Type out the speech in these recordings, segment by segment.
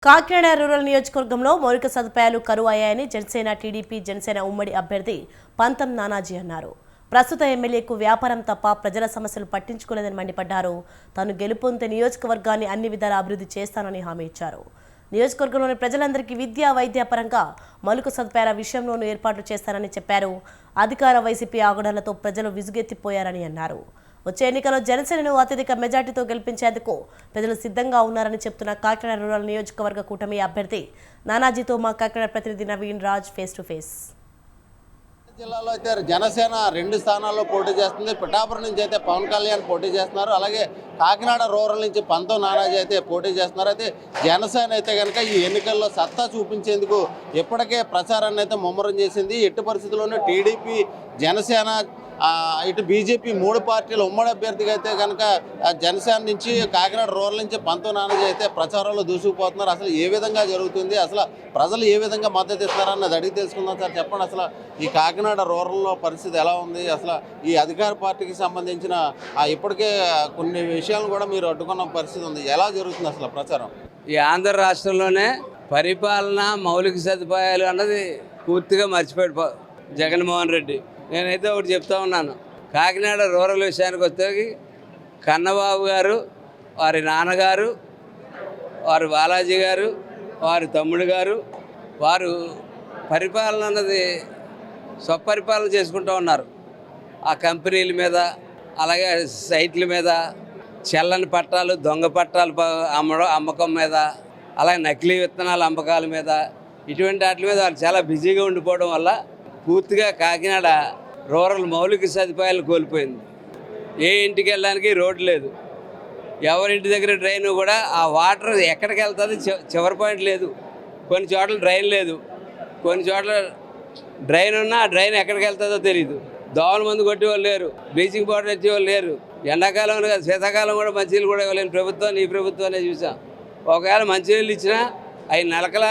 Kakinada rural నియోజకవర్గంలో మౌలిక సదుపాయాలు కరువు అయ్యాయని జనసేన టీడీపీ జనసేన ఉమ్మడి అభ్యర్థి పంతం నానాజీ అన్నారు. ప్రస్తుత ఎమ్మెల్యేకు వ్యాపారం తప్ప ప్రజల సమస్యలు పట్టించుకోలేదని మండిపడ్డారు. తాను గెలుపొందితే నియోజకవర్గాన్ని అన్ని విధాల అభివృద్ధి చేస్తానని హామీ ఇచ్చారు. నియోజకవర్గంలోని ప్రజలందరికీ విద్యా వైద్య పరంగా మౌలిక సదుపాయాల విషయంలోనూ ఏర్పాట్లు చేస్తానని చెప్పారు. అధికార వైసీపీ ఆగడాలతో ప్రజలు విసుగెత్తిపోయారని అన్నారు. వచ్చే ఎన్నికల్లో జనసేనను అత్యధిక మెజార్టీతో గెలిపించేందుకు ప్రజలు సిద్ధంగా ఉన్నారని చెప్తున్న కాకినాడ రూరల్ నియోజకవర్గ కూటమి అభ్యర్థి నానాజీతో మా కాకినాడ ప్రతినిధి Naveen Raj face to face. జిల్లాలో అయితే జనసేన 2 స్థానాల్లో పోటీ చేస్తుంది. పిఠాపురం నుంచి అయితే పవన్ కళ్యాణ్ పోటీ చేస్తున్నారు. అలాగే కాకినాడ రూరల్ నుంచి పంతం నానాజీ అయితే పోటీ చేస్తున్నారు. అయితే జనసేన అయితే కనుక ఈ ఎన్నికల్లో సత్తా చూపించేందుకు ఇప్పటికే ప్రచారాన్ని అయితే ముమ్మరం చేసింది. ఎట్టి పరిస్థితుల్లోనూ టీడీపీ, జనసేన, ఇటు బీజేపీ 3 పార్టీల ఉమ్మడి అభ్యర్థిగా అయితే కనుక జనసేన నుంచి కాకినాడ రూరల్ నుంచి పంతం నానాజీ అయితే ప్రచారంలో దూసుకుపోతున్నారు. అసలు ఏ విధంగా జరుగుతుంది, అసలు ప్రజలు ఏ విధంగా మద్దతు ఇస్తారన్నది అడిగి తెలుసుకుందాం. సార్ చెప్పండి, అసలు ఈ కాకినాడ రూరల్లో పరిస్థితి ఎలా ఉంది? అసలు ఈ అధికార పార్టీకి సంబంధించిన ఇప్పటికే కొన్ని విషయాలను కూడా మీరు అడ్డుకున్న పరిస్థితి ఉంది. ఎలా జరుగుతుంది అసలు ప్రచారం? ఈ ఆంధ్ర రాష్ట్రంలోనే పరిపాలన, మౌలిక సదుపాయాలు అన్నది పూర్తిగా మర్చిపోయాడు జగన్మోహన్ రెడ్డి. నేనైతే ఒకటి చెప్తా ఉన్నాను, కాకినాడ రూరల్ విషయానికి వస్తే కన్నబాబు గారు, వారి నాన్నగారు, వారి బాలాజీ గారు, వారి తమ్ముడు గారు, వారు పరిపాలన అన్నది స్వపరిపాలన చేసుకుంటూ ఉన్నారు. ఆ కంపెనీల మీద, అలాగే సైట్ల మీద, చెల్లని పట్టాలు, దొంగ పట్టాలు అమ్మకం మీద, అలాగే నకిలీ విత్తనాల అమ్మకాల మీద, ఇటువంటి వాటి మీద వాళ్ళు చాలా బిజీగా ఉండిపోవడం వల్ల పూర్తిగా కాకినాడ రూరల్ మౌలిక సదుపాయాలు కోల్పోయింది. ఏ ఇంటికి వెళ్ళడానికి రోడ్డు లేదు, ఎవరింటి దగ్గర డ్రైన్ కూడా ఆ వాటర్ ఎక్కడికి వెళ్తుంది చివరి పాయింట్ లేదు. కొన్ని చోట్ల డ్రైన్ లేదు, కొన్ని చోట్ల డ్రైన్ ఉన్నా ఆ డ్రైన్ ఎక్కడికి వెళ్తుందో తెలియదు. దోమల మందు కొట్టేవాళ్ళు లేరు, బ్లీచింగ్ పౌడర్ వచ్చేవాళ్ళు లేరు. ఎండాకాలం కాదు, శీతాకాలం కూడా మంచినీళ్ళు కూడా ఇవ్వలేని ప్రభుత్వం ఈ ప్రభుత్వాన్ని చూసాం. ఒకవేళ మంచినీళ్ళు ఇచ్చినా అవి నలకల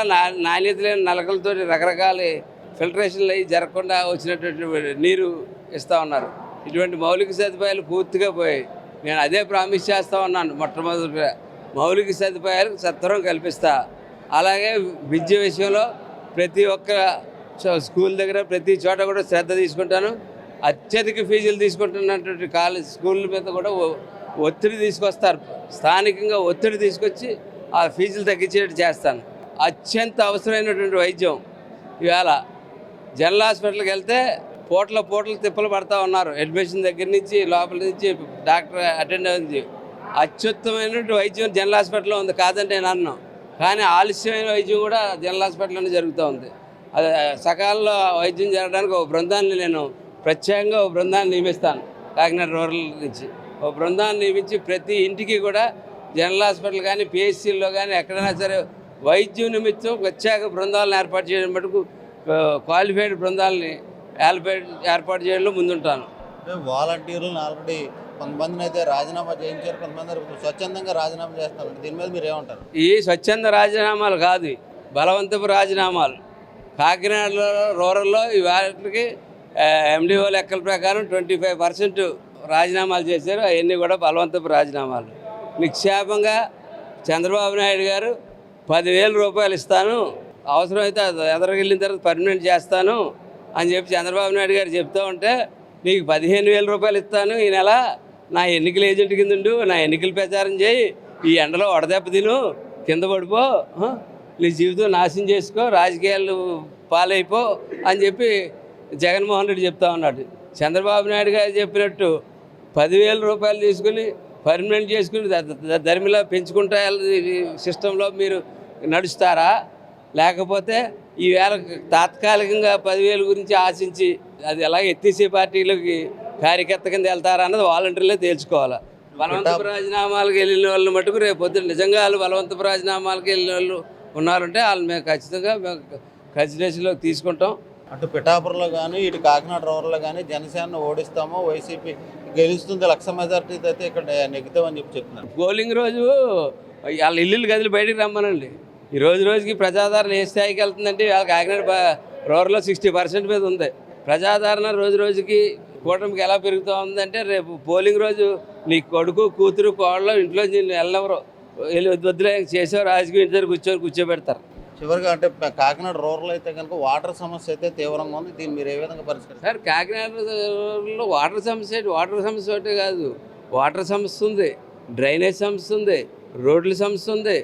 నాణ్యత లేని నలకలతో రకరకాల ఫిల్టరేషన్లు అవి జరగకుండా వచ్చినటువంటి నీరు ఇస్తూ ఉన్నారు. ఇటువంటి మౌలిక సదుపాయాలు పూర్తిగా పోయాయి. నేను అదే ప్రామిస్ చేస్తూ ఉన్నాను, మొట్టమొదటిగా మౌలిక సదుపాయాలు సత్వరం కల్పిస్తా. అలాగే విద్య విషయంలో ప్రతి ఒక్క స్కూల్ దగ్గర ప్రతి చోట కూడా శ్రద్ధ తీసుకుంటాను. అత్యధిక ఫీజులు తీసుకుంటున్నటువంటి స్కూళ్ళ మీద కూడా ఒత్తిడి తీసుకొస్తారు. స్థానికంగా ఒత్తిడి తీసుకొచ్చి ఆ ఫీజులు తగ్గించేటట్టు చేస్తాను. అత్యంత అవసరమైనటువంటి వైద్యం ఇవాళ జనరల్ హాస్పిటల్కి వెళ్తే పూటల తిప్పలు పడతా ఉన్నారు. అడ్మిషన్ దగ్గర నుంచి లోపల నుంచి డాక్టర్ అటెండ్ అయింది. అత్యుత్తమైనటువంటి వైద్యం జనరల్ హాస్పిటల్లో ఉంది, కాదంటే నేను అన్నాను. కానీ ఆలస్యమైన వైద్యం కూడా జనరల్ హాస్పిటల్లోనే జరుగుతూ ఉంది. అది సకాలంలో వైద్యం జరగడానికి ఒక బృందాన్ని నేను ప్రత్యేకంగా ఒక బృందాన్ని నియమిస్తాను. కాకినాడ రూరల్ నుంచి ఒక బృందాన్ని నియమించి ప్రతి ఇంటికి కూడా జనరల్ హాస్పిటల్ కానీ పిహెచ్సిల్లో కానీ ఎక్కడైనా సరే వైద్యం నిమిత్తం ప్రత్యేక బృందాలను ఏర్పాటు చేయడం మటుకు క్వాలిఫైడ్ బృందాలని ఏర్పాటు చేయడంలో ముందుంటాను. వాలంటీర్లను ఆల్రెడీ కొంతమందిని అయితే రాజీనామా చేయించారు, కొంతమంది స్వచ్ఛందంగా రాజీనామా చేస్తారు. దీని మీద మీరు ఏమంటారు? ఈ స్వచ్ఛంద రాజీనామాలు కాదు, బలవంతపు రాజీనామాలు. కాకినాడలో రూరల్లో ఈ వాటికి ఎండిఓ లెక్కల ప్రకారం 25% రాజీనామాలు చేశారు. అవన్నీ కూడా బలవంతపు రాజీనామాలు. నిక్షేపంగా చంద్రబాబు నాయుడు గారు 10,000 రూపాయలు ఇస్తాను, అవసరమైతే ఎదరకెళ్ళిన తర్వాత పర్మనెంట్ చేస్తాను అని చెప్పి చంద్రబాబు నాయుడు గారు చెప్తూ ఉంటే, నీకు 15,000 రూపాయలు ఇస్తాను ఈ నెల, నా ఎన్నికల ఏజెంట్ కింద ఉండు, నా ఎన్నికల ప్రచారం చేయి, ఈ ఎండలో వడదెబ్బ తిను, కింద పడిపో, నీ జీవితం నాశనం చేసుకో, రాజకీయాలు పాలైపో అని చెప్పి జగన్మోహన్ రెడ్డి చెప్తా ఉన్నాడు. చంద్రబాబు నాయుడు గారు చెప్పినట్టు 10,000 రూపాయలు తీసుకుని పర్మనెంట్ చేసుకుని ధర్మిలా పెంచుకుంటా సిస్టంలో మీరు నడుస్తారా? లేకపోతే ఈవేళ తాత్కాలికంగా 10,000 గురించి ఆశించి అది ఎలాగ ఎత్తిసే పార్టీలోకి కార్యకర్త కింద వెళ్తారా అన్నది వాలంటీర్లే తేల్చుకోవాలి. బలవంతపు రాజీనామాలకు వెళ్ళిన వాళ్ళు మటుకు రేపు పొద్దున్న నిజంగా వాళ్ళు బలవంతపు రాజీనామాలకు వెళ్ళిన వాళ్ళు ఉన్నారంటే వాళ్ళు మేము ఖచ్చితంగా కన్సిడరేషన్లోకి తీసుకుంటాం. అటు పిఠాపురంలో కానీ ఇటు కాకినాడ రూరల్లో కానీ జనసేనను ఓడిస్తామో, వైసీపీ గెలుస్తుంది, 1,00,000 మెజార్టీతో అయితే ఇక్కడ నెగ్గుతామని చెప్పి చెప్తున్నారు. పోలింగ్ రోజు వాళ్ళ ఇల్లు గదిలి బయటికి రమ్మనండి. ఈ రోజుకి ప్రజాదరణ ఏ స్థాయికి వెళ్తుందంటే వాళ్ళ కాకినాడ రూరల్లో 60% మీద ఉంది. ప్రజాదరణ రోజుకి కూటమికి ఎలా పెరుగుతూ ఉందంటే రేపు పోలింగ్ రోజు నీ కొడుకు, కూతురు, కోడలు ఇంట్లో వెళ్ళవరు. వెళ్ళి వద్దులే చేసే రాజకీయం ఇద్దరు కూర్చోబెడతారు. చివరిగా అంటే కాకినాడ రూరల్ అయితే కనుక వాటర్ సమస్య అయితే తీవ్రంగా ఉంది. దీన్ని మీరు ఏ విధంగా పరిష్కరిస్తారు? సార్ కాకినాడలో వాటర్ సమస్య ఒకటే కాదు, వాటర్ సమస్య ఉంది, డ్రైనేజ్ సమస్య ఉంది, రోడ్ల సమస్య ఉంది,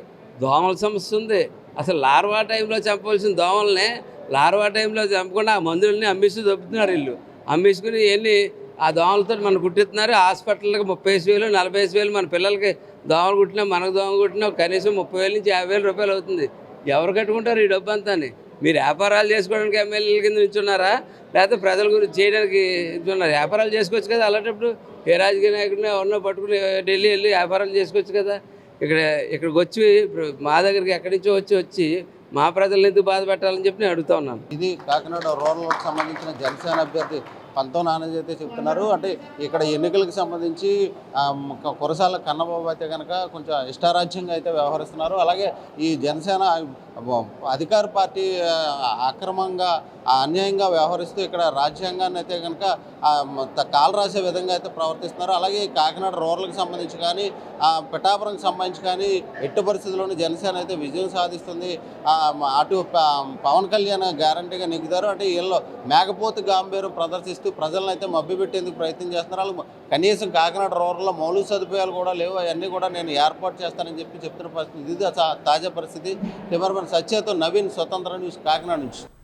దోమల సమస్య ఉంది. అసలు లార్వా టైంలో చంపవలసిన దోమల్ని లార్వా టైంలో చంపకుండా ఆ మందులని అమ్మేసి దొబ్బుతున్నారు వీళ్ళు. అమ్మేసుకుని వెళ్ళి ఆ దోమలతో మనం కుట్టిస్తున్నారు. హాస్పిటల్కి 35,000 40,000 మన పిల్లలకి దోమలు కుట్టినా మనకు దోమ కుట్టినా కనీసం 30,000 నుంచి 50,000 రూపాయలు అవుతుంది. ఎవరు కట్టుకుంటారు ఈ డబ్బు అంతా? మీరు వ్యాపారాలు చేసుకోవడానికి ఎమ్మెల్యేల కింద నిల్చున్నారా, లేకపోతే ప్రజల గురించి చేయడానికి నిల్చున్నారు? వ్యాపారాలు చేసుకోవచ్చు కదా. అలాంటప్పుడు ఏ రాజకీయ నాయకుడిని ఎవరినో పట్టుకుని ఢిల్లీ వెళ్ళి వ్యాపారాలు చేసుకోవచ్చు కదా. ఇక్కడికి వచ్చి మా దగ్గరికి ఎక్కడి నుంచో వచ్చి మా ప్రజలను ఎందుకు బాధ పెట్టాలని చెప్పి నేను అడుగుతా ఉన్నాను. ఇది కాకినాడ రూరల్కి సంబంధించిన జనసేన అభ్యర్థి పంతో నానాజీ అయితే చెప్తున్నారు. అంటే ఇక్కడ ఎన్నికలకు సంబంధించి కురసాల కన్నబాబు అయితే కనుక కొంచెం ఇష్టారాజ్యంగా అయితే వ్యవహరిస్తున్నారు. అలాగే ఈ జనసేన అధికార పార్టీ అక్రమంగా అన్యాయంగా వ్యవహరిస్తూ ఇక్కడ రాజ్యాంగాన్ని అయితే కనుక కాలు రాసే విధంగా అయితే ప్రవర్తిస్తున్నారు. అలాగే కాకినాడ రూరల్కి సంబంధించి కానీ పిఠాపురంకి సంబంధించి కానీ ఎట్టి పరిస్థితుల్లోనూ జనసేన అయితే విజయం సాధిస్తుంది. అటు పవన్ కళ్యాణ్ గ్యారంటీగా నెగ్గుతారు. అంటే వీళ్ళు మేకపోతు గాంభీర్యం ప్రదర్శిస్తూ ప్రజలను అయితే మభ్యపెట్టేందుకు ప్రయత్నం చేస్తున్నారు. కనీసం కాకినాడ రూరల్లో మౌలిక సదుపాయాలు కూడా లేవు, అవన్నీ కూడా నేను ఏర్పాటు చేస్తానని చెప్తున్న పరిస్థితి. ఇది తాజా పరిస్థితి. కెమెరామెన్ సత్యతో నవీన్, స్వతంత్ర న్యూస్, కాకినాడ నుంచి.